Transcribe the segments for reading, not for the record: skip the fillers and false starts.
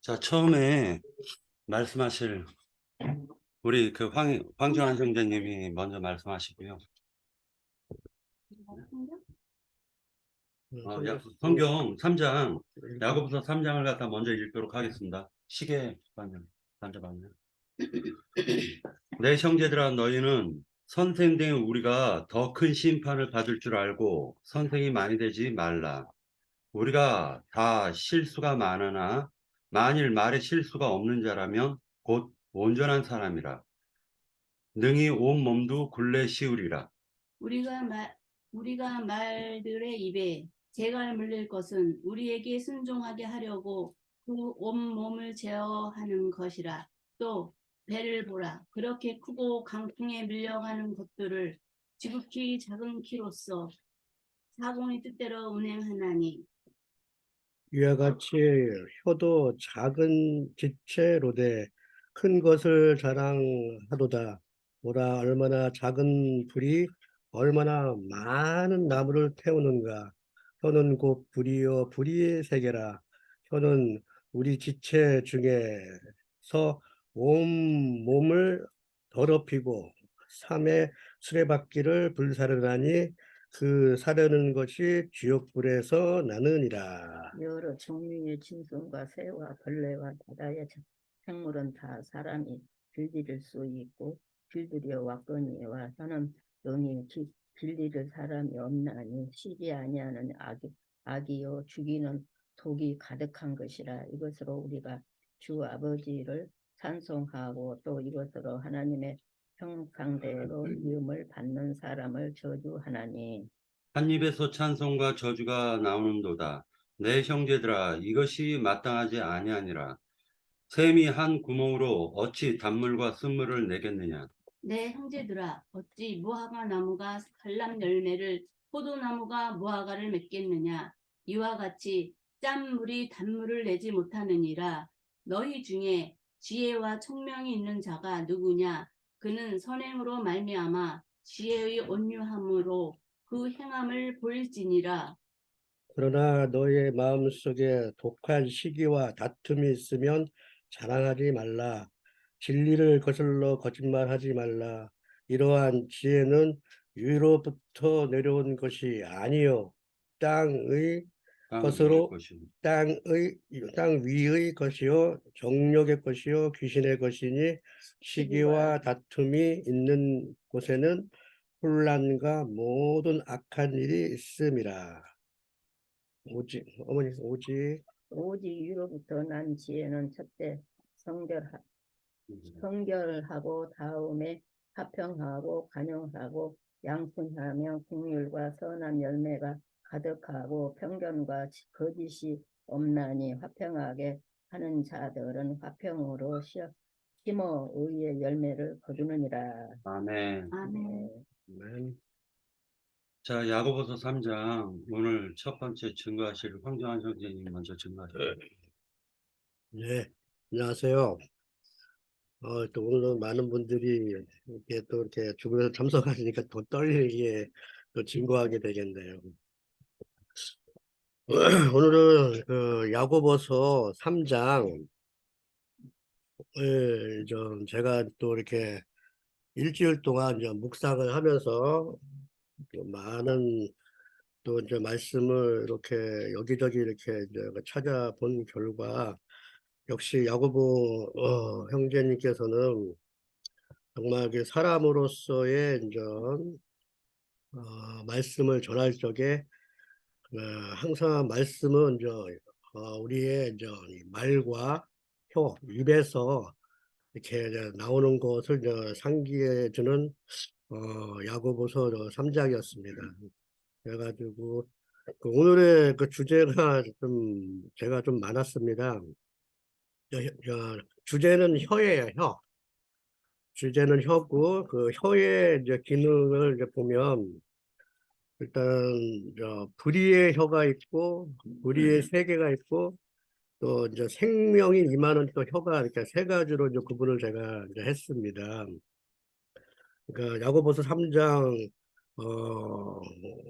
자, 처음에 말씀하실 우리 그 황교안 형제님이 먼저 말씀하시고요. 성경 3장, 야고보서 3장을 갖다 먼저 읽도록 하겠습니다. 시계 잠깐만요. 내 형제들아, 너희는 선생된 우리가 더 큰 심판을 받을 줄 알고 선생이 많이 되지 말라. 우리가 다 실수가 많으나 만일 말에 실수가 없는 자라면 곧 온전한 사람이라. 능히 온 몸도 굴레 씌우리라. 우리가 말들의 입에 재갈 물릴 것은 우리에게 순종하게 하려고 그 온 몸을 제어하는 것이라. 또 배를 보라. 그렇게 크고 강풍에 밀려가는 것들을 지극히 작은 키로서 사공의 뜻대로 운행하나니, 이와 같이 혀도 작은 지체로되 큰 것을 자랑하도다. 보라, 얼마나 작은 불이 얼마나 많은 나무를 태우는가. 혀는 곧 불이요 불의 세계라. 혀는 우리 지체 중에서 온 몸을 더럽히고 삼의 수레바퀴를 불사르나니 그 사려는 것이 지옥불에서 나느니라. 여러 종류의 짐승과 새와 벌레와 바다의 생물은 다 사람이 길들일 수 있고 길들여 왔거니와 혀는 영이 길들일 사람이 없나니 쉬지 아니하는 악이요 죽이는 독이 가득한 것이라. 이것으로 우리가 주 아버지를 찬송하고 또 이것으로 하나님의 형상대로 이음을 받는 사람을 저주하나니. 한 입에서 찬송과 저주가 나오는도다. 내 형제들아, 이것이 마땅하지 아니하니라. 샘이 한 구멍으로 어찌 단물과 쓴물을 내겠느냐. 내 형제들아, 어찌 무화과 나무가 갈람 열매를, 포도나무가 무화과를 맺겠느냐. 이와 같이 짠물이 단물을 내지 못하느니라. 너희 중에 지혜와 총명이 있는 자가 누구냐. 그는 선행으로 말미암아 지혜의 온유함으로 그 행함을 보일지니라. 그러나 너의 마음속에 독한 시기와 다툼이 있으면 자랑하지 말라. 진리를 거슬러 거짓말하지 말라. 이러한 지혜는 위로부터 내려온 것이 아니요 땅의 것으로 땅 위의 것이요 정욕의 것이요 귀신의 것이니 시기와 다툼이 있는 곳에는 혼란과 모든 악한 일이 있음이라. 오직 위로부터 난 지혜는 첫째 성결하고 다음에 화평하고 관용하고 양순하며 긍휼과 선한 열매가 가득하고 편견과 거짓이 없나니. 화평하게 하는 자들은 화평으로 심어 의의 열매를 거두느니라. 아멘. 아멘. 자, 야고보서 3장 오늘 첫 번째 증거하실 황교안 형제님 먼저 증거하세요. 네, 안녕하세요. 또 오늘은 많은 분들이 이렇게 주변에서 참석하시니까 더 떨리게 또 증거하게 되겠네요. 오늘은 그 야고보서 3장 좀 제가 또 이렇게 일주일 동안 이제 묵상을 하면서 많은 또 이제 말씀을 이렇게 여기저기 이렇게 이제 찾아본 결과 역시 야고보 형제님께서는 정말 그 사람으로서의 이제 말씀을 전할 적에 항상 말씀은 이제 우리의 이제 말과 혀 입에서 이렇게 이제 나오는 것을 이제 상기해 주는 야고보서 3장이었습니다. 그래가지고 그 오늘의 그 주제가 좀 제가 좀 많았습니다. 주제는 혀예요, 혀. 주제는 혀고 그 혀의 이제 기능을 이제 보면 일단 불의의 혀가 있고 불의의 세계가 있고 또 이제 생명이 임하는 또 혀가 이렇게 세 가지로 이제 구분을 제가 이제 했습니다. 그러니까 야고보서 3장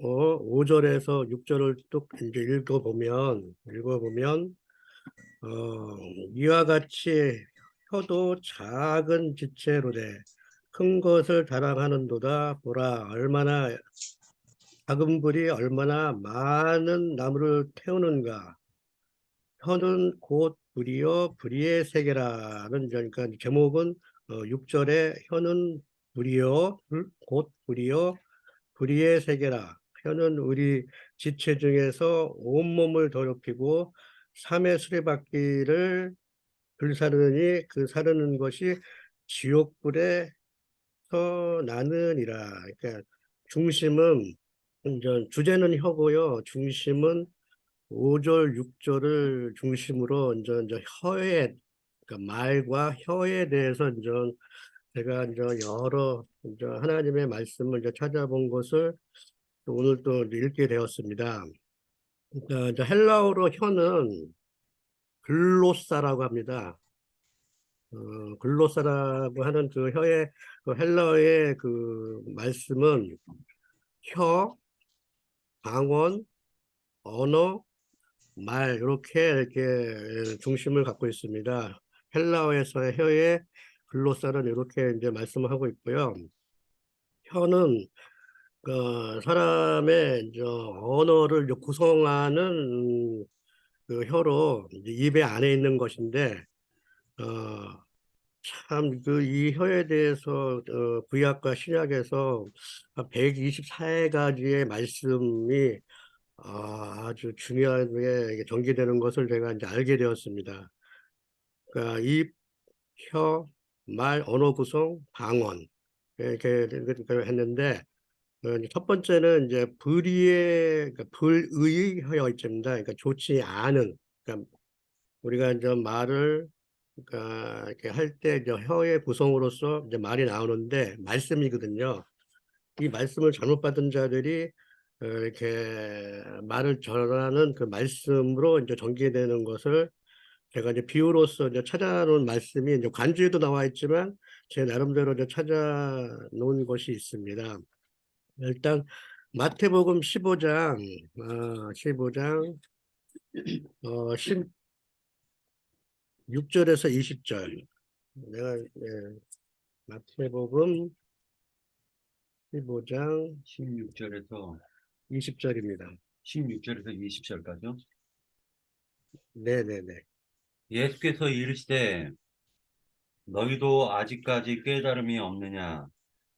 5절에서 6절을 쭉 이제 읽어보면 이와 같이 혀도 작은 지체로되 큰 것을 자랑하는도다. 보라, 얼마나 작은 불이 얼마나 많은 나무를 태우는가. 혀는 곧 불이요 불의의 세계라는 그러니까 제목은 6절에 혀는 불이요 곧 불이요 불의의 세계라. 혀는 우리 지체 중에서 온몸을 더럽히고 삼의 수레바퀴를 불사르니 그 사르는 것이 지옥불에서 나느니라. 그러니까 중심은 주제는 혀고요. 중심은 5절, 6절을 중심으로 이제 혀에 그러니까 말과 혀에 대해서 이제 제가 이제 여러 이제 하나님의 말씀을 이제 찾아본 것을 또 오늘 또 읽게 되었습니다. 그러니까 이제 헬라어로 혀는 글로사라고 합니다. 글로사라고 하는 그 혀의 그 헬라어의 그 말씀은 혀, 방언, 언어, 말 이렇게 중심을 갖고 있습니다. 헬라어에서의 혀의 글로사는 이렇게 이제 말씀을 하고 있고요. 혀는 사람의 이제 언어를 이제 구성하는 그 혀로 이제 입에 안에 있는 것인데 참 그 이 혀에 대해서 구약과 신약에서 124가지의 말씀이 아주 중요하게 이게 전개되는 것을 제가 이제 알게 되었습니다. 그러니까 입, 혀, 말, 언어 구성, 방언 이렇게 했는데 이제 첫 번째는 이제 그러니까 불의의 혀입니다. 그러니까 좋지 않은 그러니까 우리가 이제 말을 그러니까 이렇게 할 때 이제 혀의 구성으로서 이제 말이 나오는데 말씀이거든요. 이 말씀을 잘못 받은 자들이 이렇게 말을 전하는 그 말씀으로 이제 전개되는 것을 제가 이제 비유로서 이제 찾아놓은 말씀이 이제 관주에도 나와 있지만 제 나름대로 이제 찾아놓은 것이 있습니다. 일단 마태복음 15장 15장 16절에서 20절 내가 마태복음 15장 16절에서 20절입니다. 16절에서 20절까지요. 네네네. 예수께서 이르시되 너희도 아직까지 깨달음이 없느냐?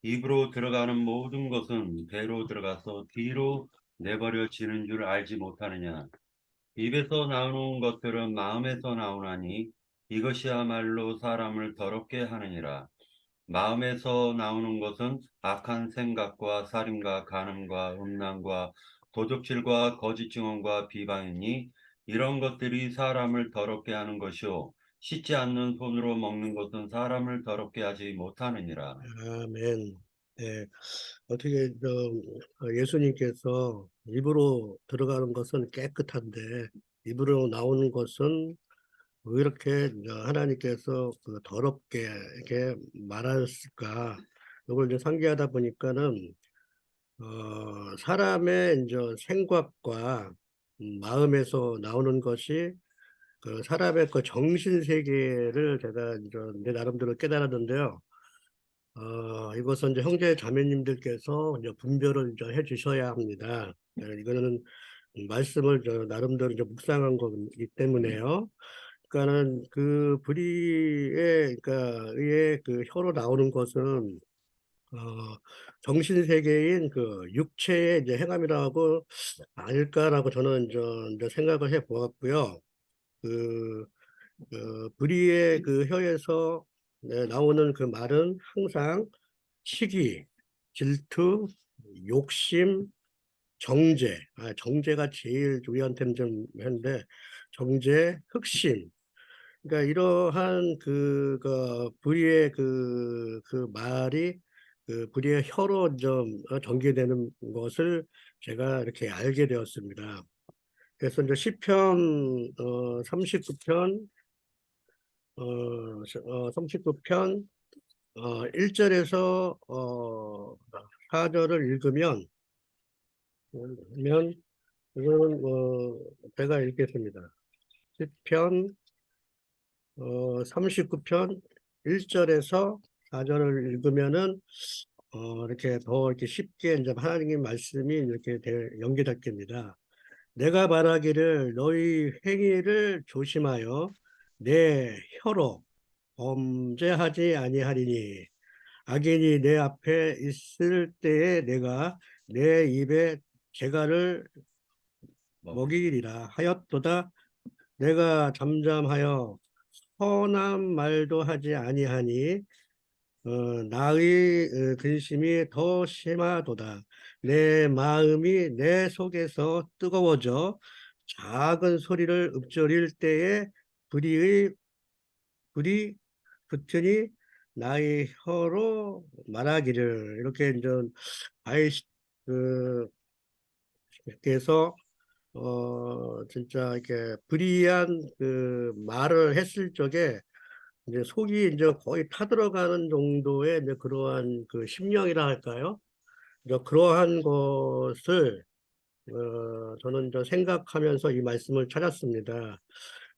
입으로 들어가는 모든 것은 배로 들어가서 뒤로 내버려지는 줄 알지 못하느냐? 입에서 나오는 것들은 마음에서 나오나니 이것이야말로 사람을 더럽게 하느니라. 마음에서 나오는 것은 악한 생각과 살인과 간음과 음란과 도적질과 거짓 증언과 비방이니 이런 것들이 사람을 더럽게 하는 것이요 씻지 않는 손으로 먹는 것은 사람을 더럽게 하지 못하느니라. 아멘. 네. 어떻게 예수님께서 입으로 들어가는 것은 깨끗한데 입으로 나오는 것은 왜 이렇게 하나님께서 그 더럽게 이렇게 말하셨을까? 이걸 이제 상기하다 보니까는 사람의 이제 생각과 마음에서 나오는 것이 그 사람의 그 정신 세계를 제가 이제 내 나름대로 깨달았는데요. 이것은 이제 형제 자매님들께서 이제 분별을 이제 해 주셔야 합니다. 이거는 말씀을 저 나름대로 이제 묵상한 거기 때문에요. 그러니까는 그 불의의 그러니까 의의 그 혀로 나오는 것은 어, 정신 세계인 그 육체의 이제 행함이라고 아닐까라고 저는 이제 생각을 해 보았고요. 그, 불의의 그 혀에서 나오는 그 말은 항상 시기, 질투, 욕심, 정죄. 정죄가 제일 우리한테는 좀 한데 정죄, 흑심. 그러니까 이러한 그 불의의 그 말이 그 불의의 혀로 좀 전개되는 것을 제가 이렇게 알게 되었습니다. 그래서 이제 시편 39편 39편 1절에서 4절을 읽으면 이거는 제가 읽겠습니다. 시편 39편 1절에서 4절을 읽으면은 이렇게 더 이렇게 쉽게 이제 하나님의 말씀이 이렇게 연결됩니다. 내가 말하기를 너희 행위를 조심하여 내 혀로 범죄하지 아니하리니 악인이 내 앞에 있을 때에 내가 내 입에 재갈을 먹이리라 하였도다. 내가 잠잠하여 선한 말도 하지 아니하니 나의 근심이 더 심하도다. 내 마음이 내 속에서 뜨거워져 작은 소리를 읊조릴 때에 불이 붙으니 나의 혀로 말하기를 이렇게 이제 아이스 그께서 진짜 이렇게 불의한 그 말을 했을 적에 이제 속이 이제 거의 타들어가는 정도의 이제 그러한 그 심령이라 할까요? 이제 그러한 것을 저는 이제 생각하면서 이 말씀을 찾았습니다.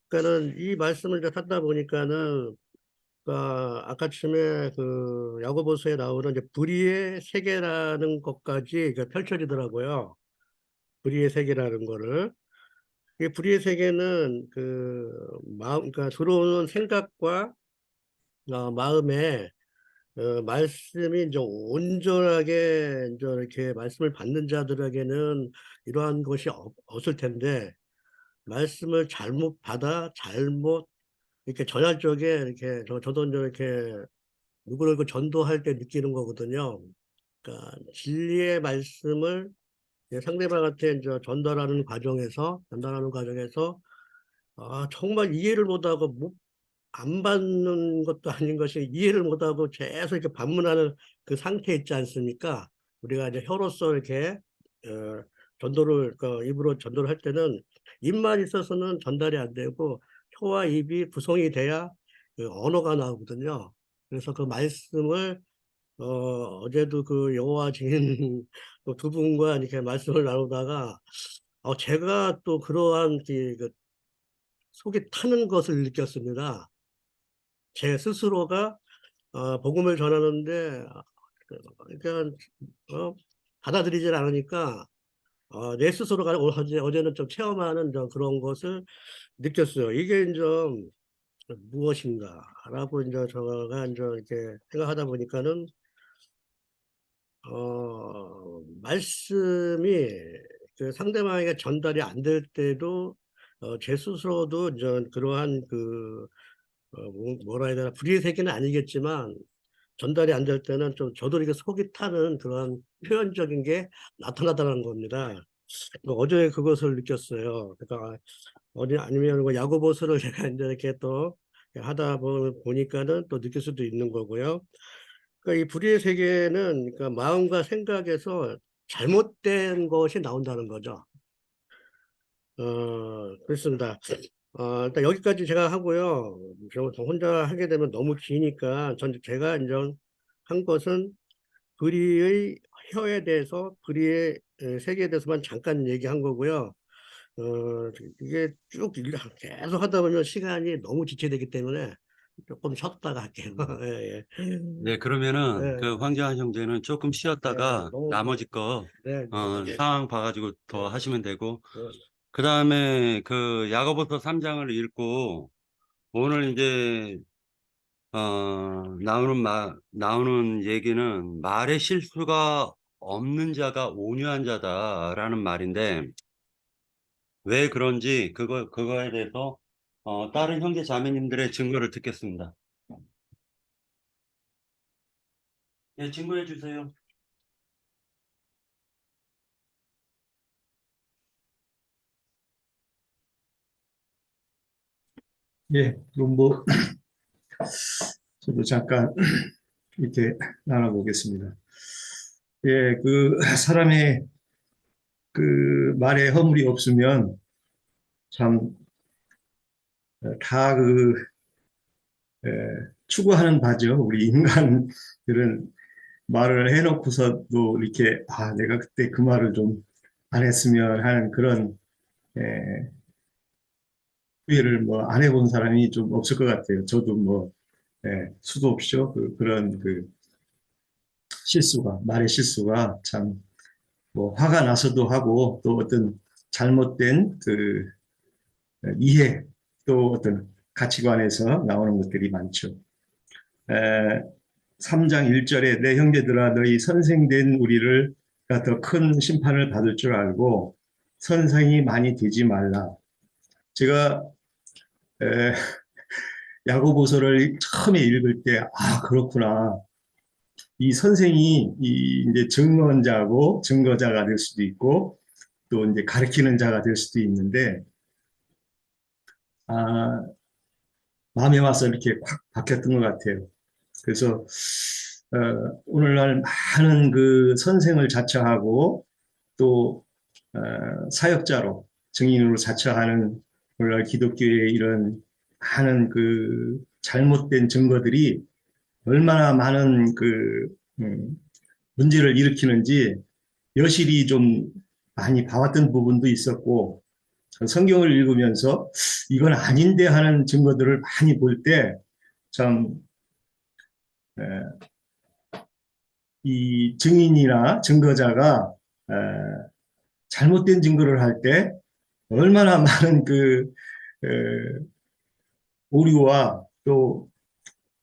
그러니까는 이 말씀을 이제 찾다 보니까는 아까쯤에 그 야고보서에 나오는 이제 불의의 세계라는 것까지 펼쳐지더라고요. 불의의 세계라는 거를. 이 불의의 세계는 그 마음, 그러니까 들어오는 생각과 마음에 말씀이 이제 온전하게 이제 이렇게 말씀을 받는 자들에게는 이러한 것이 없을 텐데 말씀을 잘못 받아 잘못 이렇게 전할 적에 이렇게 저도 이제 이렇게 누구를 그 전도할 때 느끼는 거거든요. 그러니까 진리의 말씀을 상대방한테 이제 전달하는 과정에서 정말 이해를 못하고 안 받는 것도 아닌 것이 이해를 못하고 계속 이렇게 반문하는 그 상태 있지 않습니까? 우리가 이제 혀로서 이렇게 전도를 입으로 전도를 할 때는 입만 있어서는 전달이 안 되고 혀와 입이 구성이 돼야 그 언어가 나오거든요. 그래서 그 말씀을 어제도 그 여호와 증인 두 분과 이렇게 말씀을 나누다가 제가 또 그러한 그 속이 타는 것을 느꼈습니다. 제 스스로가 복음을 전하는데 그러니까 받아들이질 않으니까 내 스스로가 어제는 좀 체험하는 그런 것을 느꼈어요. 이게 이제 무엇인가라고 이제 제가 이제 이렇게 생각하다 보니까는 말씀이 그 상대방에게 전달이 안 될 때도 제 스스로도 이제 그러한 그 뭐라 해야 되나 불의의 세계는 아니겠지만 전달이 안 될 때는 좀 저도 이렇게 속이 타는 그런 표현적인 게 나타나다는 겁니다. 어제 그것을 느꼈어요. 그러니까 어디 아니면 뭐 야고보서를 제가 이제 이렇게 또 하다 보니까는 또 느낄 수도 있는 거고요. 그러니까 이 불의의 세계는 그러니까 마음과 생각에서 잘못된 것이 나온다는 거죠. 그렇습니다. 일단 여기까지 제가 하고요. 저 혼자 하게 되면 너무 기니까 제가 이제 한 것은 불의의 혀에 대해서 불의의 세계에 대해서만 잠깐 얘기한 거고요. 이게 계속 하다 보면 시간이 너무 지체되기 때문에 조금 쉬었다가 할게요. 예, 예. 네, 그러면은 네. 그 황교안 형제는 조금 쉬었다가 너무 나머지 거 네, 상황 봐가지고 더 하시면 되고, 네. 그 다음에 그 야고보서 3장을 읽고 오늘 이제 나오는 얘기는 말의 실수가 없는 자가 온유한 자다라는 말인데, 왜 그런지 그거에 대해서 다른 형제 자매님들의 증거를 듣겠습니다. 예, 증거해 주세요. 예, 그럼 뭐, 저도 잠깐 이렇게 나눠보겠습니다. 예, 그 사람의 그 말에 허물이 없으면 참 다 추구하는 바죠. 우리 인간들은 말을 해놓고서도 이렇게, 내가 그때 그 말을 좀 안 했으면 하는 그런, 예, 후회를 뭐 안 해본 사람이 좀 없을 것 같아요. 저도 뭐 수도 없이요. 그런 실수가, 말의 실수가 참 뭐 화가 나서도 하고 또 어떤 잘못된 이해 또 어떤 가치관에서 나오는 것들이 많죠. 3장 1절에 내 형제들아 너희 선생된 우리를 더 큰 심판을 받을 줄 알고 선생이 많이 되지 말라. 제가 에, 야고보서를 처음에 읽을 때 그렇구나. 이 선생이 이제 증언자고 증거자가 될 수도 있고 또 이제 가르치는 자가 될 수도 있는데 아, 마음에 와서 이렇게 확 바뀌었던 것 같아요. 그래서 오늘날 많은 그 선생을 자처하고 또 사역자로 증인으로 자처하는 오늘날 기독교의 이런 많은 그 잘못된 증거들이 얼마나 많은 문제를 일으키는지 여실히 좀 많이 봐왔던 부분도 있었고 성경을 읽으면서 이건 아닌데 하는 증거들을 많이 볼 때 참 이 증인이나 증거자가 잘못된 증거를 할 때 얼마나 많은 오류와 또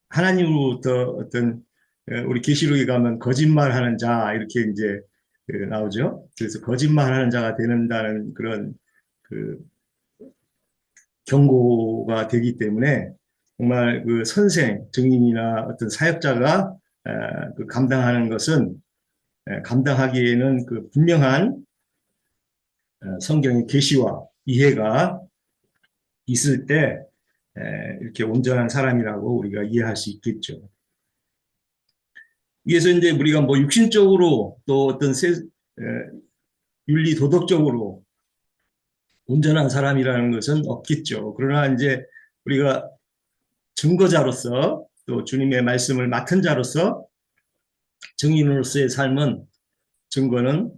하나님으로부터 어떤 우리 계시록에 가면 거짓말하는 자 이렇게 이제 나오죠. 그래서 거짓말하는 자가 되는다는 그런 그 경고가 되기 때문에 정말 그 선생, 증인이나 어떤 사역자가 감당하는 것은 감당하기에는 그 분명한 성경의 계시와 이해가 있을 때 이렇게 온전한 사람이라고 우리가 이해할 수 있겠죠. 위에서 이제 우리가 뭐 육신적으로 또 어떤 윤리 도덕적으로 온전한 사람이라는 것은 없겠죠. 그러나 이제 우리가 증거자로서 또 주님의 말씀을 맡은 자로서 증인으로서의 삶은 증거는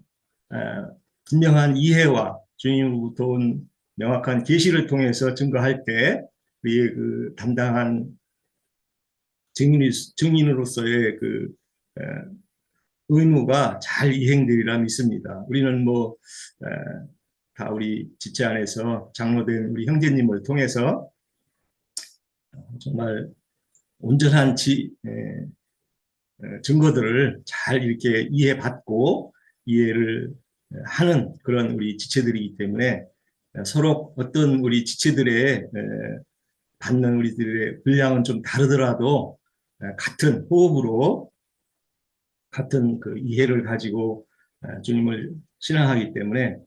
분명한 이해와 주님으로부터 온 명확한 계시를 통해서 증거할 때 우리의 그 담당한 증인으로서의 의무가 잘 이행되리라 믿습니다. 우리는 뭐 다 우리 지체 안에서 장로된 우리 형제님을 통해서 정말 온전한 증거들을 잘 이렇게 이해받고 이해를 하는 그런 우리 지체들이기 때문에 서로 어떤 우리 지체들의 받는 우리들의 분량은 좀 다르더라도 같은 호흡으로 같은 그 이해를 가지고 주님을 신앙하기 때문에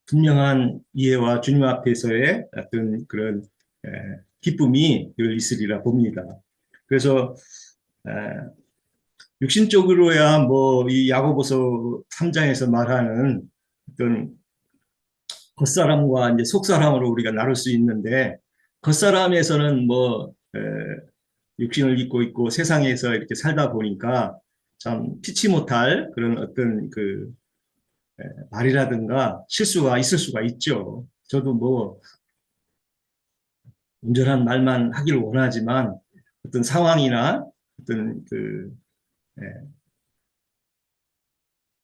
분명한 이해와 주님 앞에서의 어떤 그런 기쁨이 늘 있으리라 봅니다. 그래서 육신적으로야 뭐 이 야고보서 3장에서 말하는 어떤 겉사람과 이제 속사람으로 우리가 나눌 수 있는데 겉사람에서는 뭐 육신을 입고 있고 세상에서 이렇게 살다 보니까 참 피치 못할 그런 어떤 말이라든가 실수가 있을 수가 있죠. 저도 뭐 온전한 말만 하기를 원하지만 어떤 상황이나 어떤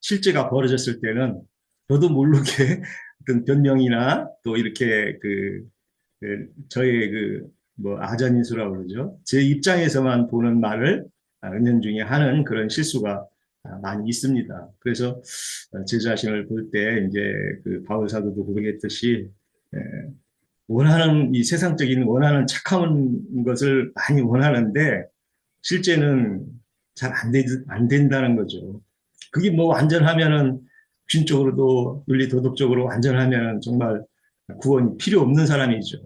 실제가 벌어졌을 때는 저도 모르게 어떤 변명이나 또 이렇게 저의 뭐 아전인수라고 그러죠. 제 입장에서만 보는 말을 은연중에 하는 그런 실수가 많이 있습니다. 그래서 제 자신을 볼 때 이제 바울 사도도 그러겠듯이 원하는 이 세상적인 원하는 착한 것을 많이 원하는데 실제는 잘 안 된다는 거죠. 그게 뭐 완전하면은 신적으로도 윤리 도덕적으로 완전하면 정말 구원이 필요 없는 사람이죠.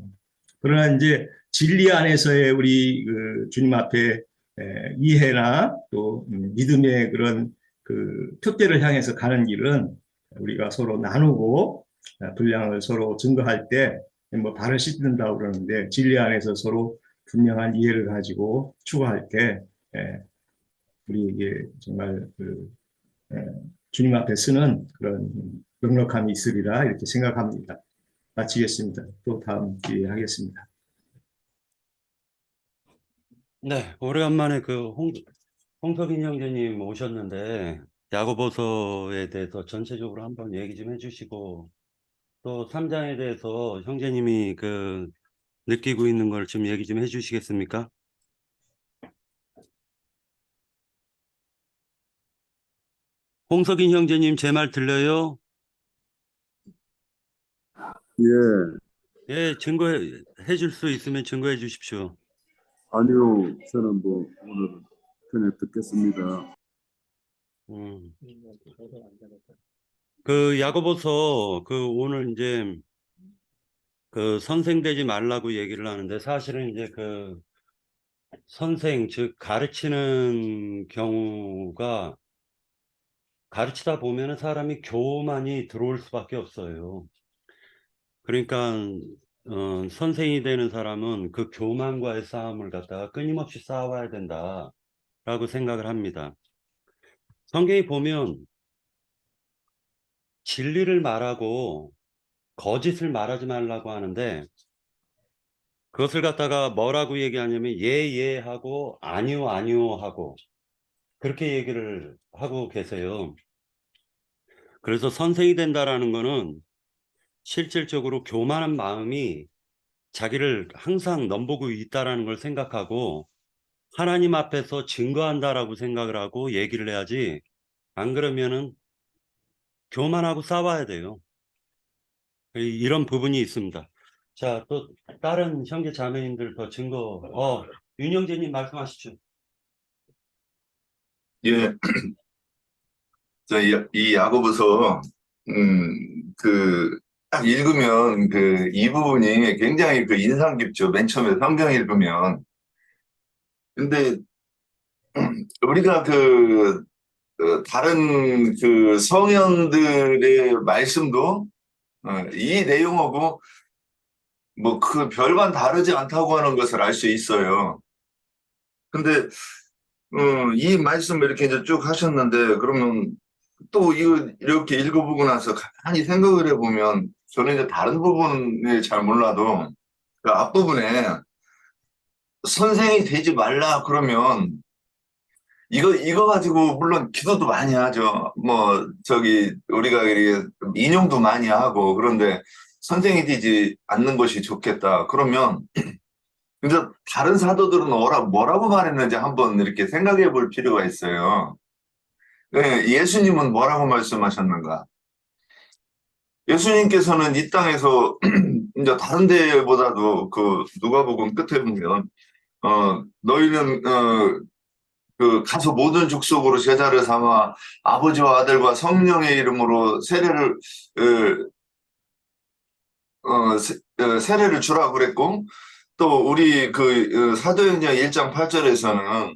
그러나 이제 진리 안에서의 우리 주님 앞에 이해나 또 믿음의 그런 표대를 향해서 가는 길은 우리가 서로 나누고 분량을 서로 증거할 때 뭐 발을 씻는다고 그러는데 진리 안에서 서로 분명한 이해를 가지고 추구할 때 우리에게 정말 주님 앞에 쓰는 그런 넉넉함이 있으리라 이렇게 생각합니다. 마치겠습니다. 또 다음 기회에 하겠습니다. 네, 오래간만에 홍석인 형제님 오셨는데, 야고보서에 대해서 전체적으로 한번 얘기 좀 해주시고, 또 3장에 대해서 형제님이 느끼고 있는 걸 좀 얘기 좀 해주시겠습니까? 홍석인 형제님 제 말 들려요? 예, 예, 증거해 줄 수 있으면 증거해 주십시오. 아니요, 저는 뭐 오늘 그냥 듣겠습니다. 음. 야고보서 오늘 이제 선생 되지 말라고 얘기를 하는데, 사실은 이제 선생, 즉 가르치는 경우가, 가르치다 보면은 사람이 교만이 들어올 수밖에 없어요. 그러니까 선생이 되는 사람은 그 교만과의 싸움을 갖다가 끊임없이 싸워야 된다라고 생각을 합니다. 성경에 보면 진리를 말하고 거짓을 말하지 말라고 하는데, 그것을 갖다가 뭐라고 얘기하냐면 예 하고 아니요 하고 그렇게 얘기를 하고 계세요. 그래서 선생이 된다라는 거는 실질적으로 교만한 마음이 자기를 항상 넘보고 있다라는 걸 생각하고 하나님 앞에서 증거한다라고 생각을 하고 얘기를 해야지, 안 그러면은 교만하고 싸워야 돼요. 이런 부분이 있습니다. 자, 또 다른 형제 자매님들 더 윤영재님 말씀하시죠. 예, 이 야고보서, 딱 읽으면 이 부분이 굉장히 인상 깊죠. 맨 처음에 성경 읽으면. 근데, 우리가 다른 성현들의 말씀도, 이 내용하고 뭐 별반 다르지 않다고 하는 것을 알 수 있어요. 근데, 이 말씀 이렇게 이제 쭉 하셨는데, 그러면 또 이거 이렇게 읽어보고 나서 가만히 생각을 해보면, 저는 이제 다른 부분을 잘 몰라도 그 앞부분에 선생이 되지 말라 그러면 이거 가지고 물론 기도도 많이 하죠. 뭐 우리가 이렇게 인용도 많이 하고, 그런데 선생이 되지 않는 것이 좋겠다 그러면 근데 다른 사도들은 뭐라고 말했는지 한번 이렇게 생각해 볼 필요가 있어요. 네, 예수님은 뭐라고 말씀하셨는가? 예수님께서는 이 땅에서 이제 다른 데보다도 누가복음 끝에 보면 너희는 가서 모든 족속으로 제자를 삼아 아버지와 아들과 성령의 이름으로 세례를 주라 그랬고, 또 우리 사도행전 1장 8절에서는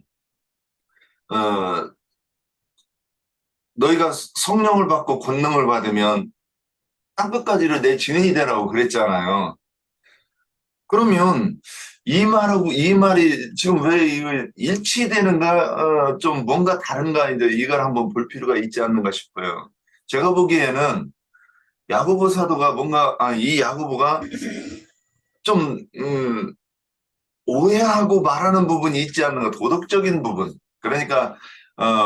너희가 성령을 받고 권능을 받으면 땅끝까지를 내 증인이 되라고 그랬잖아요. 그러면 이 말하고 이 말이 지금 왜 일치되는가, 좀 뭔가 다른가, 이제 이걸 한번 볼 필요가 있지 않는가 싶어요. 제가 보기에는 야고보 사도가 이 야고보가 좀 오해하고 말하는 부분이 있지 않는가, 도덕적인 부분. 그러니까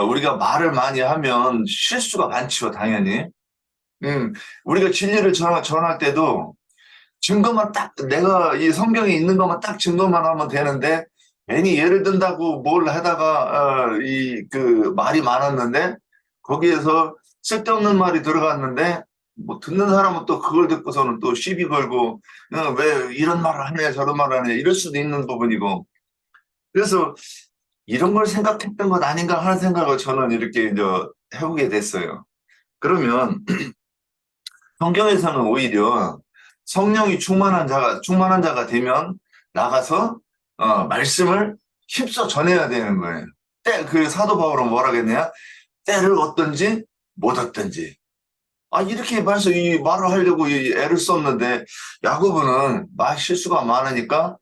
우리가 말을 많이 하면 실수가 많죠, 당연히. 우리가 진리를 전할 때도 증거만 내가 이 성경에 있는 것만 딱 증거만 하면 되는데, 괜히 예를 든다고 뭘 하다가 말이 많았는데 거기에서 쓸데없는 말이 들어갔는데, 뭐 듣는 사람은 또 그걸 듣고서는 또 시비 걸고 왜 이런 말을 하네 저런 말을 하네 이럴 수도 있는 부분이고, 그래서 이런 걸 생각했던 것 아닌가 하는 생각을 저는 이렇게 이제 해보게 됐어요. 그러면 성경에서는 오히려 성령이 충만한 자가 되면 나가서 말씀을 힘써 전해야 되는 거예요. 사도 바울은 뭐라 그랬냐? 때를 얻든지 못 얻든지. 이렇게 이 말을 하려고 애를 썼는데, 야고보는 실수가 많으니까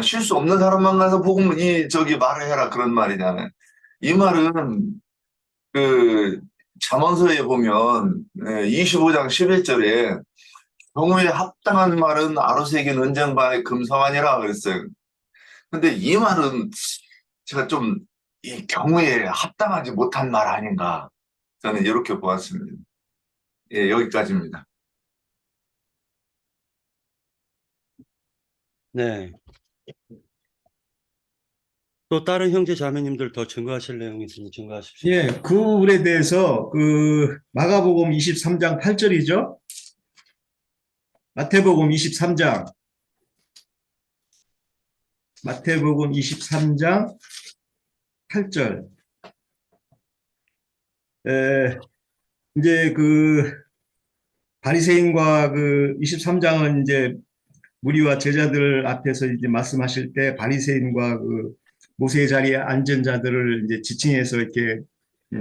실수 없는 사람만 가서 복음 말을 해라 그런 말이잖아요. 이 말은 잠언서에 보면 25장 11절에 경우에 합당한 말은 아로새긴 은쟁반의 금서만이라 그랬어요. 근데 이 말은 제가 좀 이 경우에 합당하지 못한 말 아닌가. 저는 이렇게 보았습니다. 예, 여기까지입니다. 네. 또 다른 형제 자매님들 더 증거하실 내용이 있으면 증거하십시오. 예, 그 부분에 대해서 그 마가복음 23장 8절이죠. 마태복음 23장 8절. 이제 그 바리새인과 그 23장은 이제 무리와 제자들 앞에서 이제 말씀하실 때 바리새인과 그 모세의 자리에 앉은 자들을 이제 지칭해서 이렇게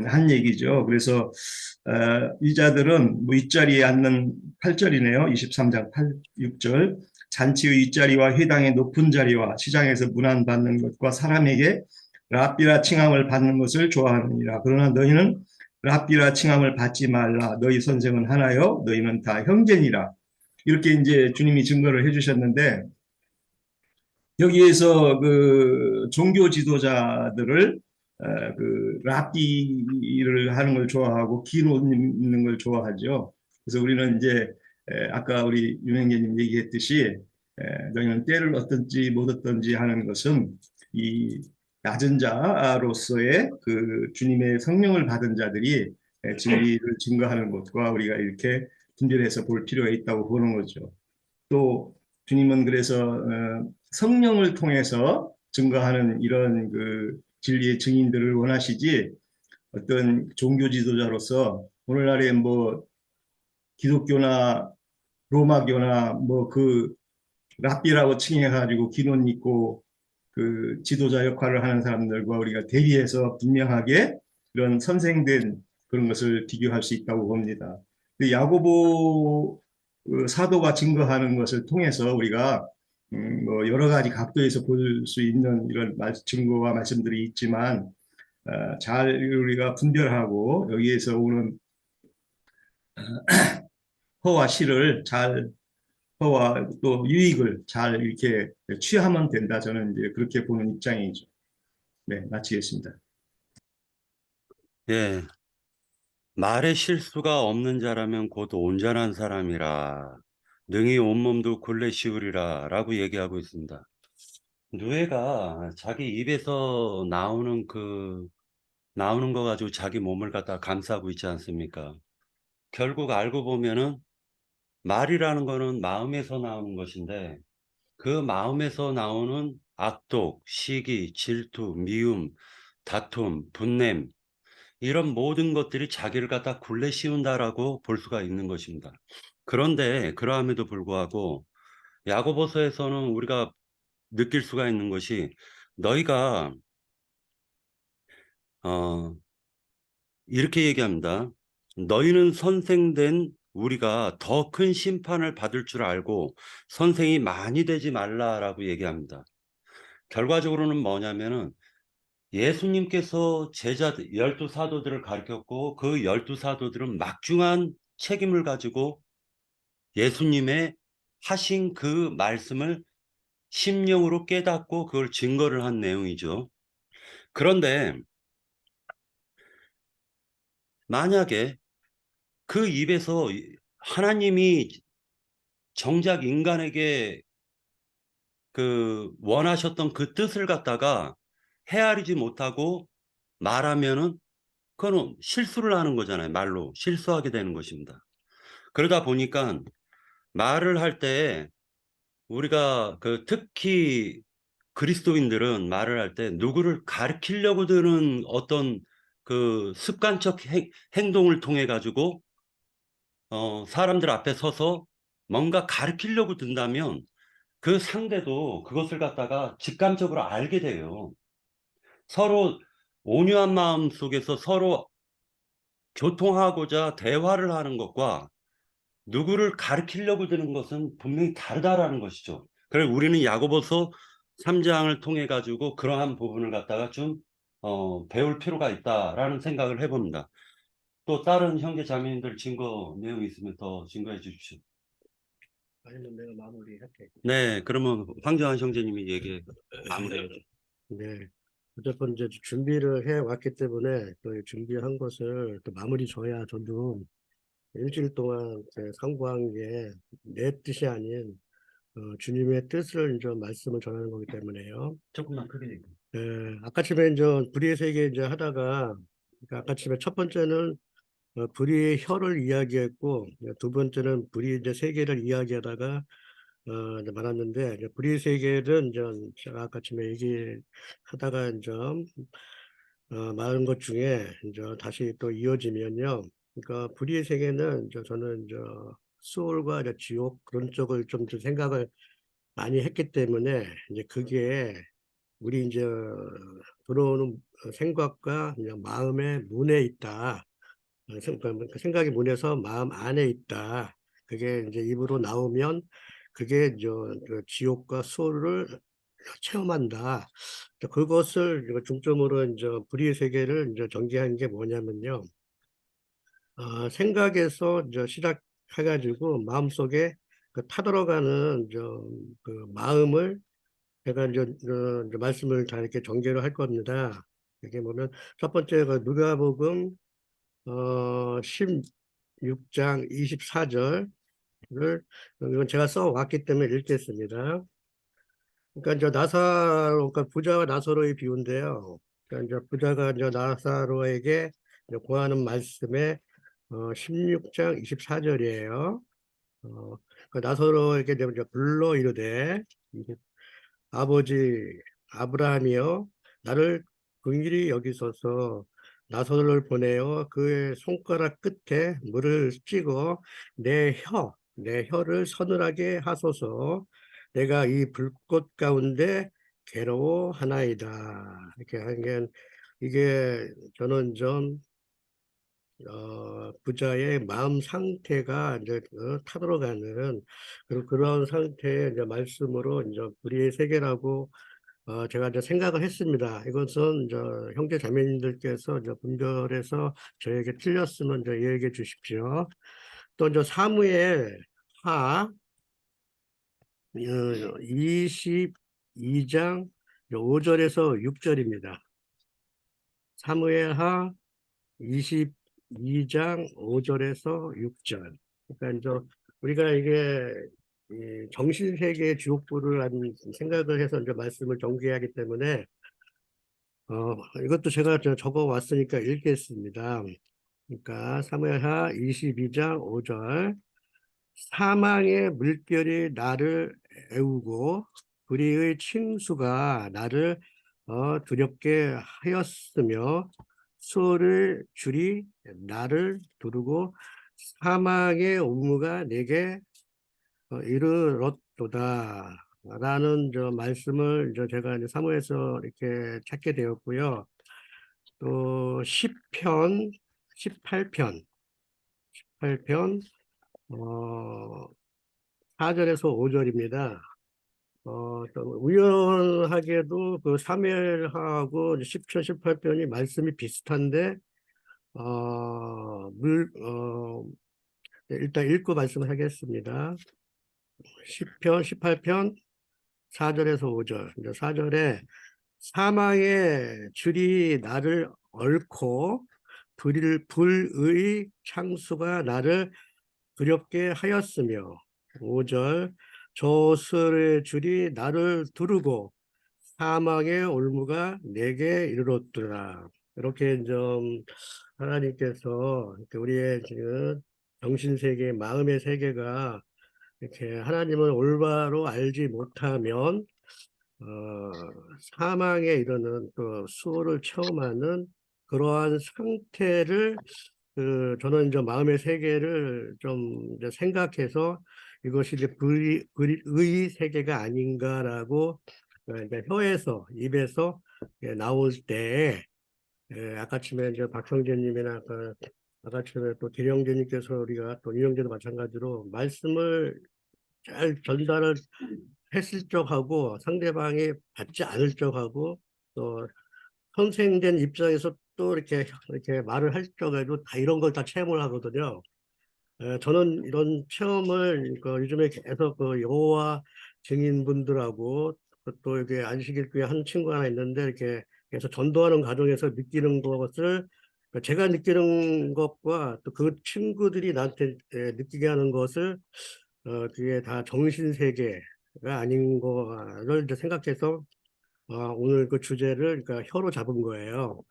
한 얘기죠. 그래서 이 자들은 뭐 윗자리에 앉는 8절이네요. 23장 6절. 잔치의 윗자리와 회당의 높은 자리와 시장에서 문안받는 것과 사람에게 랍비라 칭함을 받는 것을 좋아하느니라. 그러나 너희는 랍비라 칭함을 받지 말라. 너희 선생은 하나요. 너희는 다 형제니라. 이렇게 이제 주님이 증거를 해주셨는데 여기에서 그 종교 지도자들을 그 랍비를 하는 걸 좋아하고 기놓 있는 걸 좋아하죠. 그래서 우리는 이제 아까 우리 유명계님 얘기했듯이 너희는 때를 얻든지 못 얻든지 하는 것은 이 낮은 자로서의 그 주님의 성령을 받은 자들이 진리를 증거하는 것과 우리가 이렇게 분별해서 볼 필요가 있다고 보는 거죠. 또 주님은 그래서 성령을 통해서 증거하는 이런 그 진리의 증인들을 원하시지 어떤 종교 지도자로서 오늘날에 뭐 기독교나 로마교나 뭐 그 랍비라고 칭해가지고 기론 있고 그 지도자 역할을 하는 사람들과 우리가 대비해서 분명하게 그런 선생된 그런 것을 비교할 수 있다고 봅니다. 야고보 사도가 증거하는 것을 통해서 우리가 뭐 여러 가지 각도에서 볼 수 있는 이런 증거와 말씀들이 있지만 잘 우리가 분별하고 여기에서 오는 허와 실을 잘 허와 또 유익을 잘 이렇게 취하면 된다. 저는 이제 그렇게 보는 입장이죠. 네, 마치겠습니다. 예. 말에 실수가 없는 자라면 곧 온전한 사람이라 능히 온몸도 굴레 씌우리라 라고 얘기하고 있습니다. 누에가 자기 입에서 나오는 거 가지고 자기 몸을 갖다 감싸고 있지 않습니까? 결국 알고 보면은 말이라는 거는 마음에서 나오는 것인데 그 마음에서 나오는 악독, 시기, 질투, 미움, 다툼, 분냄 이런 모든 것들이 자기를 갖다 굴레 씌운다라고 볼 수가 있는 것입니다. 그런데 그러함에도 불구하고 야고보서에서는 우리가 느낄 수가 있는 것이 너희가 이렇게 얘기합니다. 너희는 선생된 우리가 더 큰 심판을 받을 줄 알고 선생이 많이 되지 말라라고 얘기합니다. 결과적으로는 뭐냐면은 예수님께서 제자들 12사도들을 가르쳤고 그 12사도들은 막중한 책임을 가지고 예수님의 하신 그 말씀을 심령으로 깨닫고 그걸 증거를 한 내용이죠. 그런데 만약에 그 입에서 하나님이 정작 인간에게 그 원하셨던 그 뜻을 갖다가 헤아리지 못하고 말하면은 그거는 실수를 하는 거잖아요. 말로 실수하게 되는 것입니다. 그러다 보니까 말을 할 때 우리가 그 특히 그리스도인들은 말을 할 때 누구를 가리키려고 드는 어떤 그 습관적 행동을 통해 가지고 사람들 앞에 서서 뭔가 가리키려고 든다면 그 상대도 그것을 갖다가 직감적으로 알게 돼요. 서로 온유한 마음 속에서 서로 교통하고자 대화를 하는 것과 누구를 가리키려고 드는 것은 분명히 다르다라는 것이죠. 그래서 우리는 야고보서 3장을 통해 가지고 그러한 부분을 갖다가 좀 배울 필요가 있다라는 생각을 해봅니다. 또 다른 형제 자매님들 증거 내용이 있으면 더 증거해 주십시오. 아니면 내가 마무리할게. 네, 그러면 황정한 형제님이 얘기 마무리해요. 네. 어쨌든 이제 준비를 해 왔기 때문에 또 준비한 것을 또 마무리 져야 저도 일주일 동안 상고한 게 내 뜻이 아닌 주님의 뜻을 이제 말씀을 전하는 거기 때문에요. 조금만 크게 얘기해. 아까 처음에 이제 불의의 세계 이제 하다가 그러니까 아까 처음에 첫 번째는 불의의 혀를 이야기했고 두 번째는 불의의 이제 세계를 이야기하다가 이제 말았는데 이제 불의의 세계는 이제 제가 아까 처음에 얘기하다가 이제 말한 것 중에 이제 다시 또 이어지면요. 그러니까 불의의 세계는 이제 저는 이제 수월과 이제 지옥 그런 쪽을 좀 생각을 많이 했기 때문에 이제 그게 우리 이제 들어오는 생각과 그냥 마음의 문에 있다. 그러니까 생각이 문에서 마음 안에 있다. 그게 이제 입으로 나오면 그게 이제 그 지옥과 수호를 체험한다. 그것을 이제 중점으로 이제 불의의 세계를 이제 전개한 게 뭐냐면요. 생각에서 이제 시작해가지고 마음속에 그 타들어가는 그 마음을 제가 이제 말씀을 다 이렇게 전개를 할 겁니다. 이게 보면 첫 번째가 누가복음 16장 24절을 이건 제가 써왔기 때문에 읽겠습니다. 그러니까 이제 그러니까 부자와 나사로의 비유인데요. 그러니까 이제 부자가 이제 나사로에게 이제 구하는 말씀에 16장 24절이에요. 그 나사로에게 이제 불러 이르되 아버지 아브라함이여 나를 긍휼히 여기소서 나사로를 보내어 그의 손가락 끝에 물을 찍어 내 혀를 서늘하게 하소서 내가 이 불꽃 가운데 괴로워하나이다. 이렇게 하는 이게 저는 좀 부자의 마음 상태가 이제 타들어가는 그런 상태의 이제 말씀으로 이제 불의의 세계라고 제가 이제 생각을 했습니다. 이것은 이제 형제 자매님들께서 이제 분별해서 저에게 틀렸으면 이제 얘기해 주십시오. 또 이제 사무엘 하 22장 5절에서 6절입니다. 사무엘 하 22장 5절에서 6절. 그러니까 이제 우리가 이게 이 정신세계의 지옥불을 한 생각을 해서 이제 말씀을 전개하기 때문에 이것도 제가 적어 왔으니까 읽겠습니다. 그러니까 사무엘하 22장 5절 사망의 물결이 나를 애우고 불의의 칭수가 나를 두렵게 하였으며 수월의 줄이 나를 두르고 사망의 온무가 내게 이르렀도다. 라는 말씀을 제가 이제 사무에서 이렇게 찾게 되었고요. 또 10편, 18편, 18편, 4절에서 5절입니다. 또 우연하게도 그 사무엘하고 10편, 18편이 말씀이 비슷한데, 일단 읽고 말씀하겠습니다. 10편, 18편, 4절에서 5절. 이제 4절에 사망의 줄이 나를 얽고 불의 창수가 나를 두렵게 하였으며 5절 저술의 줄이 나를 두르고 사망의 올무가 내게 이르렀더라. 이렇게 좀 하나님께서 우리의 지금 정신세계, 마음의 세계가 이렇게 하나님을 올바로 알지 못하면 사망에 이르는 그 수호를 체험하는 그러한 상태를 저는 이제 마음의 세계를 좀 이제 생각해서 이것이 이제 불의 세계가 아닌가라고 이제 혀에서 입에서 나올 때 아까 처음에 이제 박성재님이나 아까 처음에 또 기령재님께서 우리가 또 이영재도 마찬가지로 말씀을 잘 전달을 했을 적하고 상대방이 받지 않을 적하고 또 선생된 입장에서 또 이렇게 말을 할 적에도 다 이런 걸 다 체험을 하거든요. 저는 이런 체험을 요즘에 계속 여호와 증인분들하고 또 이게 안식일교회 한 친구 하나 있는데 이렇게 계속 전도하는 과정에서 느끼는 것을 제가 느끼는 것과 또 그 친구들이 나한테 느끼게 하는 것을 그게 다 정신세계가 아닌 거를 이제 생각해서 오늘 그 주제를 그러니까 혀로 잡은 거예요.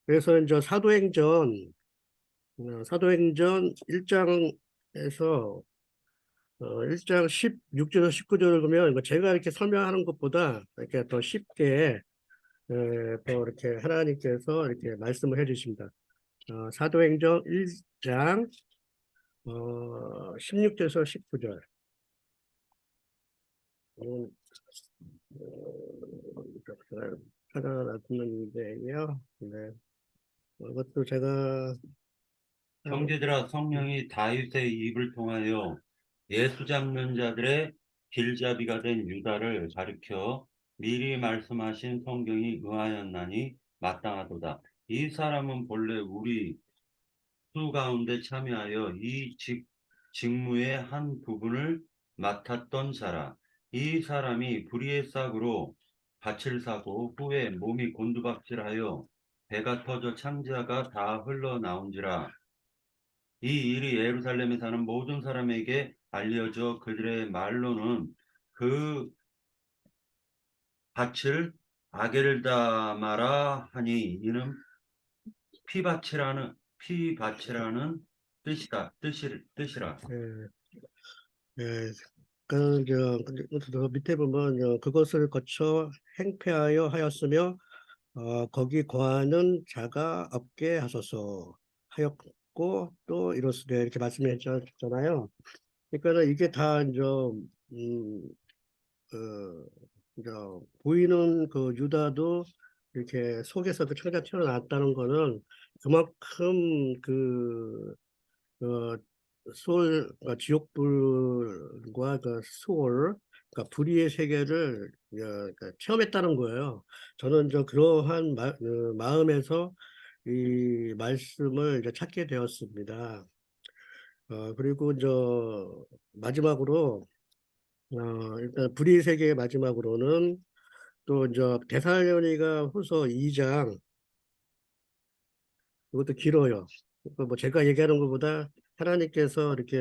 그래서 이제 사도행전 1장에서 1장 16절에서 19절을 보면 이거 제가 이렇게 설명하는 것보다 이렇게 더 쉽게 더 이렇게 하나님께서 이렇게 말씀을 해주십니다. 사도행전 1장 16절에서 19절. 제가 찾아놨는데요. 네. 이것도 제가 형제들아, 성령이 다윗의 입을 통하여 예수 잡는 자들의 길잡이가 된 유다를 가리켜 미리 말씀하신 성경이 응하였나니 마땅하도다. 이 사람은 본래 우리 수 가운데 참여하여 이 직무의 한 부분을 맡았던 자라. 이 사람이 불의의 싹으로 밭을 사고 후에 몸이 곤두박질하여 배가 터져 창자가 다 흘러나온지라. 이 일이 예루살렘에 사는 모든 사람에게 알려져 그들의 말로는 그 밭을 아겔다마라 하니 이는 피밭이라는 뜻이라. 저 밑에 보면 그것을 거쳐 행패하여 하였으며 거기 거하는 자가 없게 하소서 하였고 또 이렇으되 이렇게 말씀해 주셨잖아요. 그러니까 이게 다 이제 이제 보이는 그 유다도 이렇게 속에서 그 창자 튀어나왔다는 거는 그만큼 어, 지옥불과 그 수월, 그러니까 불의의 세계를 그러니까 체험했다는 거예요. 저는 그러한 마음에서 이 말씀을 이제 찾게 되었습니다. 그리고 마지막으로 일단 불의의 세계의 마지막으로는 또 데살로니가 후서 2장 이것도 길어요. 뭐 제가 얘기하는 것보다 하나님께서 이렇게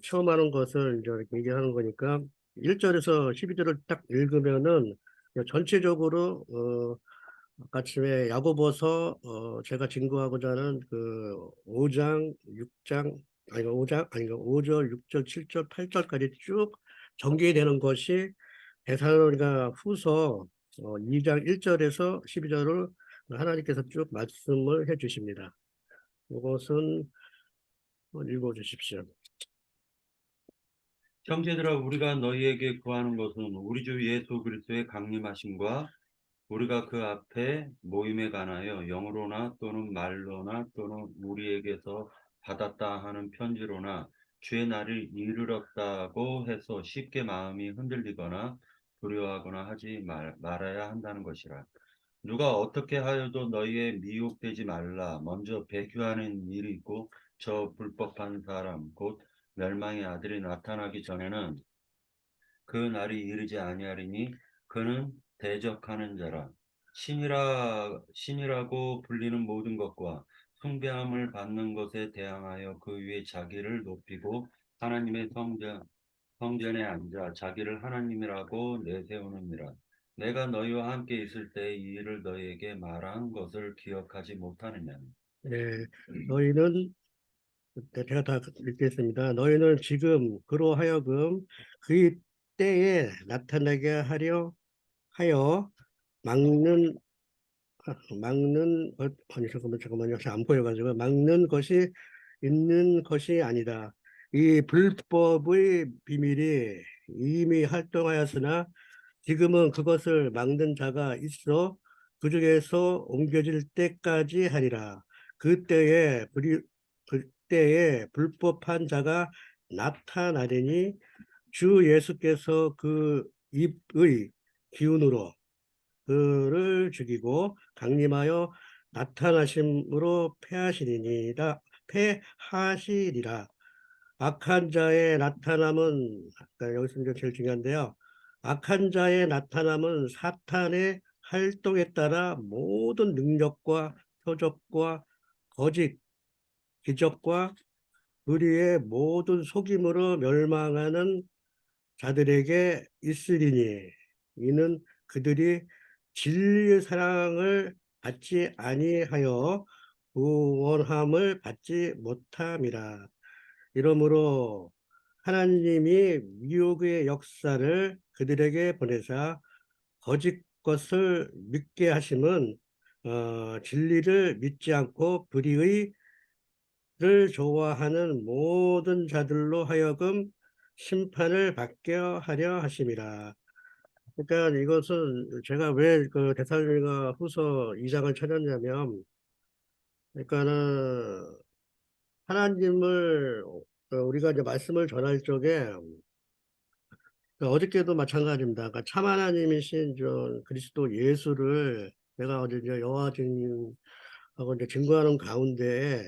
체험하는 것을 이제 이렇게 얘기하는 거니까 1절에서 12절을 딱 읽으면은 전체적으로 아침에 야고보서 제가 증거하고자 하는 그 5장, 6장 아니 5장 아니 5절, 6절, 7절, 8절까지 쭉 전개되는 것이 데살로니가 후서 2장 1절에서 12절을 하나님께서 쭉 말씀을 해 주십니다. 이것은 읽어 주십시오. 형제들아, 우리가 너희에게 구하는 것은 우리 주 예수 그리스도의 강림하심과 우리가 그 앞에 모임에 관하여 영으로나 또는 말로나 또는 우리에게서 받았다 하는 편지로나 주의 날이 이르렀다고 해서 쉽게 마음이 흔들리거나 두려워하거나 하지 말아야 한다는 것이라. 누가 어떻게 하여도 너희에 미혹되지 말라. 먼저 배교하는 일이 있고 저 불법한 사람 곧 멸망의 아들이 나타나기 전에는 그 날이 이르지 아니하리니 그는 대적하는 자라. 신이라고 불리는 모든 것과 숭배함을 받는 것에 대항하여 그 위에 자기를 높이고 하나님의 성전에 앉아 자기를 하나님이라고 내세우느니라. 내가 너희와 함께 있을 때 이 일을 너희에게 말한 것을 기억하지 못하느냐. 네, 너희는 제가 다 읽겠습니다. 너희는 지금 그로 하여금 그의 때에 나타나게 하여 막는 아니 잠깐만요. 잘 안 보여가지고 막는 것이 있는 것이 아니다. 이 불법의 비밀이 이미 활동하였으나 지금은 그것을 막는 자가 있어 그 중에서 옮겨질 때까지 하리라. 그때에 불법한 자가 나타나리니 주 예수께서 그 입의 기운으로 그를 죽이고 강림하여 나타나심으로 패하시리라. 악한 자의 나타남은, 아까 여기서 이제 제일 중요한데요. 악한 자의 나타남은 사탄의 활동에 따라 모든 능력과 표적과 거짓, 기적과 불의의 모든 속임으로 멸망하는 자들에게 있으리니 이는 그들이 진리의 사랑을 받지 아니하여 구원함을 받지 못함이라. 이러므로 하나님이 미혹의 역사를 그들에게 보내사 거짓 것을 믿게 하심은 진리를 믿지 않고 불의의 를 좋아하는 모든 자들로 하여금 심판을 받게 하려 하심이라. 그러니까 이것은 제가 왜 그 데살로니가 후서 2장을 찾았냐면, 그러니까는 하나님을 우리가 이제 말씀을 전할 적에 어저께도 마찬가지입니다. 그러니까 참 하나님이신 저 그리스도 예수를 내가 어제 이제 여호와 증인하고 이제 증거하는 가운데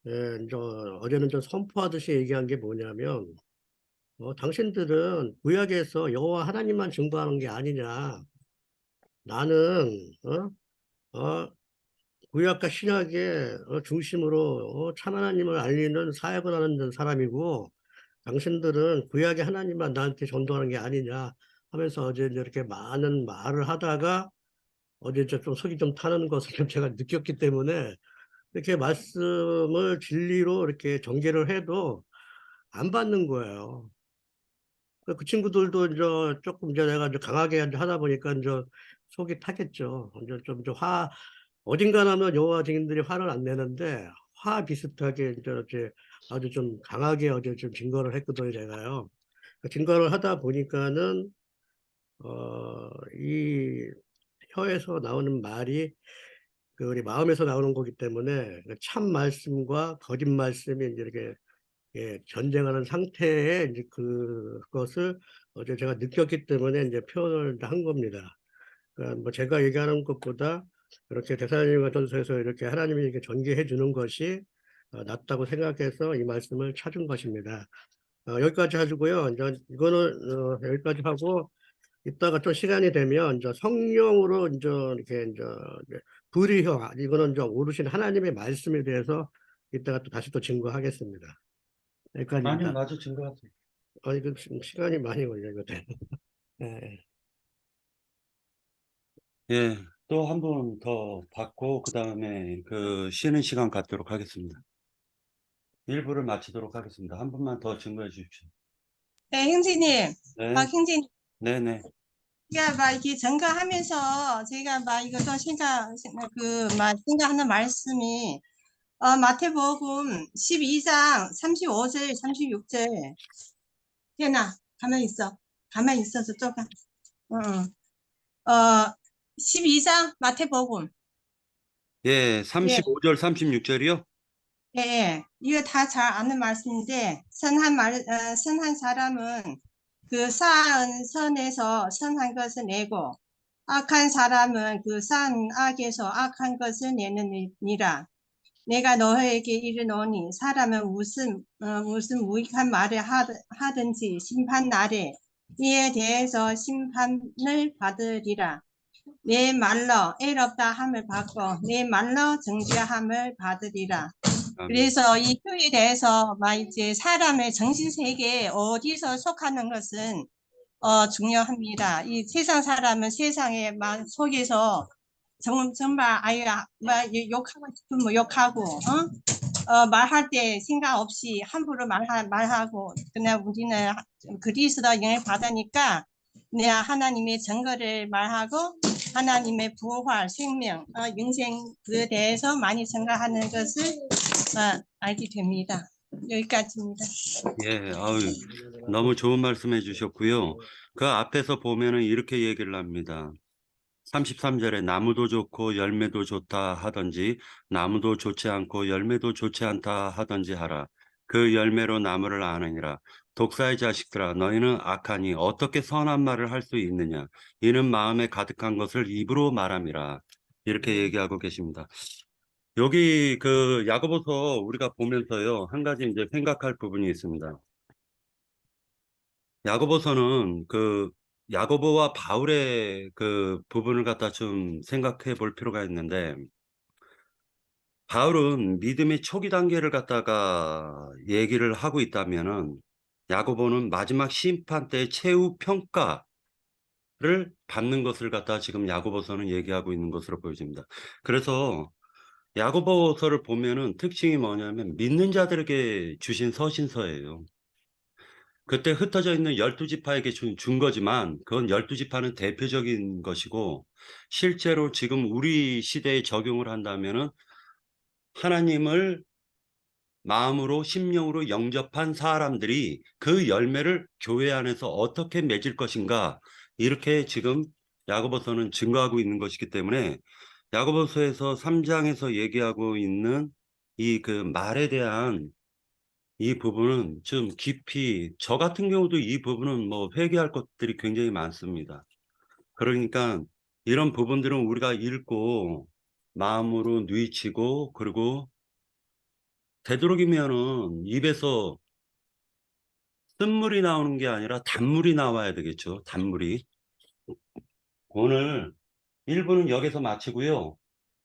어제는 좀 선포하듯이 얘기한 게 뭐냐면, 당신들은 구약에서 여호와 하나님만 증거하는 게 아니냐. 나는 구약과 신약의 중심으로 참 하나님을 알리는 사역을 하는 사람이고, 당신들은 구약의 하나님만 나한테 전도하는 게 아니냐 하면서 어제 이렇게 많은 말을 하다가 어제 좀 속이 좀 타는 것을 좀 제가 느꼈기 때문에 이렇게 말씀을 진리로 이렇게 전개를 해도 안 받는 거예요. 그 친구들도 이제 조금 이제 내가 이제 강하게 이제 하다 보니까 이제 속이 타겠죠. 이제 좀 어딘가라면 여호와 증인들이 화를 안 내는데 화 비슷하게 이제 이렇게 아주 좀 강하게 어제 좀 증거를 했거든요, 제가요. 그 증거를 하다 보니까는 이 혀에서 나오는 말이 그 우리 마음에서 나오는 거기 때문에 참 말씀과 거짓 말씀이 이제 이렇게 전쟁하는 상태에 이제 그것을 어제 제가 느꼈기 때문에 이제 표현을 한 겁니다. 그러니까 뭐 제가 얘기하는 것보다 이렇게 데살로니가 전서에서 이렇게 하나님이 이렇게 전개해 주는 것이 낫다고 생각해서 이 말씀을 찾은 것입니다. 여기까지 하시고요. 이제 이거는 여기까지 하고 이따가 좀 시간이 되면 이제 성령으로 이제 이렇게 이제 불의혀 이거는 이제 오르신 하나님의 말씀에 대해서 이따가 또 다시 또 증거하겠습니다. 아니요, 여기까지입니다. 마저 증거하세요. 아니 그 시간이 많이 걸려요. 이거. 네. 예, 또 한 분 더 받고 그 다음에 그 쉬는 시간 갖도록 하겠습니다. 1부를 마치도록 하겠습니다. 한 분만 더 증거해 주십시오. 네, 형제님, 네, 형제님, 네네. 제가 막 이렇게 증거하면서 제가 막 이것도 생각하는 말씀이 마태복음 12장 35절, 36절. 태연아, 가만히 있어. 가만히 있어서 조금. 12장 마태복음. 예, 35절, 36절이요? 예, 이거 다 잘 아는 말씀인데, 선한 사람은 그 쌓은 선에서 선한 것을 내고, 악한 사람은 그 쌓은 악에서 악한 것을 내느니라. 내가 너에게 이르노니, 사람은 무슨 무익한 말을 하든지 심판 날에 이에 대해서 심판을 받으리라. 내 말로 애롭다 함을 받고, 내 말로 정죄함을 받으리라. 그래서 이 혀에 대해서 막 이제 사람의 정신세계에 어디서 속하는 것은 중요합니다. 이 세상 사람은 세상에 막 속에서 정말 막 욕하고 싶으면 욕하고 말할 때 생각 없이 함부로 말하고 그냥 우리는 그리스도 영을 받으니까 내가 하나님의 증거를 말하고 하나님의 부활, 생명, 영생 그에 대해서 많이 생각하는 것을 알게 됩니다. 여기까지입니다. 예, 아유, 너무 좋은 말씀 해주셨고요. 그 앞에서 보면은 이렇게 얘기를 합니다. 33절에 나무도 좋고 열매도 좋다 하든지 나무도 좋지 않고 열매도 좋지 않다 하든지 하라. 그 열매로 나무를 아느니라. 독사의 자식들아, 너희는 악하니 어떻게 선한 말을 할 수 있느냐? 이는 마음에 가득한 것을 입으로 말함이라. 이렇게 얘기하고 계십니다. 여기 그 야고보서 우리가 보면서요, 한 가지 이제 생각할 부분이 있습니다. 야고보서는 그 야고보와 바울의 그 부분을 갖다 좀 생각해 볼 필요가 있는데, 바울은 믿음의 초기 단계를 갖다가 얘기를 하고 있다면은, 야고보는 마지막 심판 때 최후 평가를 받는 것을 갖다 지금 야고보서는 얘기하고 있는 것으로 보여집니다. 그래서 야고보서를 보면은 특징이 뭐냐면 믿는 자들에게 주신 서신서예요. 그때 흩어져 있는 12지파에게 준 거지만 그건 12지파는 대표적인 것이고, 실제로 지금 우리 시대에 적용을 한다면은 하나님을 마음으로 심령으로 영접한 사람들이 그 열매를 교회 안에서 어떻게 맺을 것인가, 이렇게 지금 야고보서는 증거하고 있는 것이기 때문에 야고보서에서 3장에서 얘기하고 있는 이 그 말에 대한 이 부분은 좀 깊이, 저 같은 경우도 이 부분은 뭐 회개할 것들이 굉장히 많습니다. 그러니까 이런 부분들은 우리가 읽고 마음으로 누이치고, 그리고 되도록이면은 입에서 쓴물이 나오는 게 아니라 단물이 나와야 되겠죠. 단물이. 오늘 1부는 여기서 마치고요.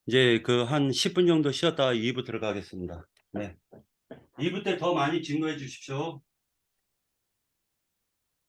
이제 그 한 10분 정도 쉬었다가 2부 들어가겠습니다. 네. 2부 때 더 많이 증거해 주십시오.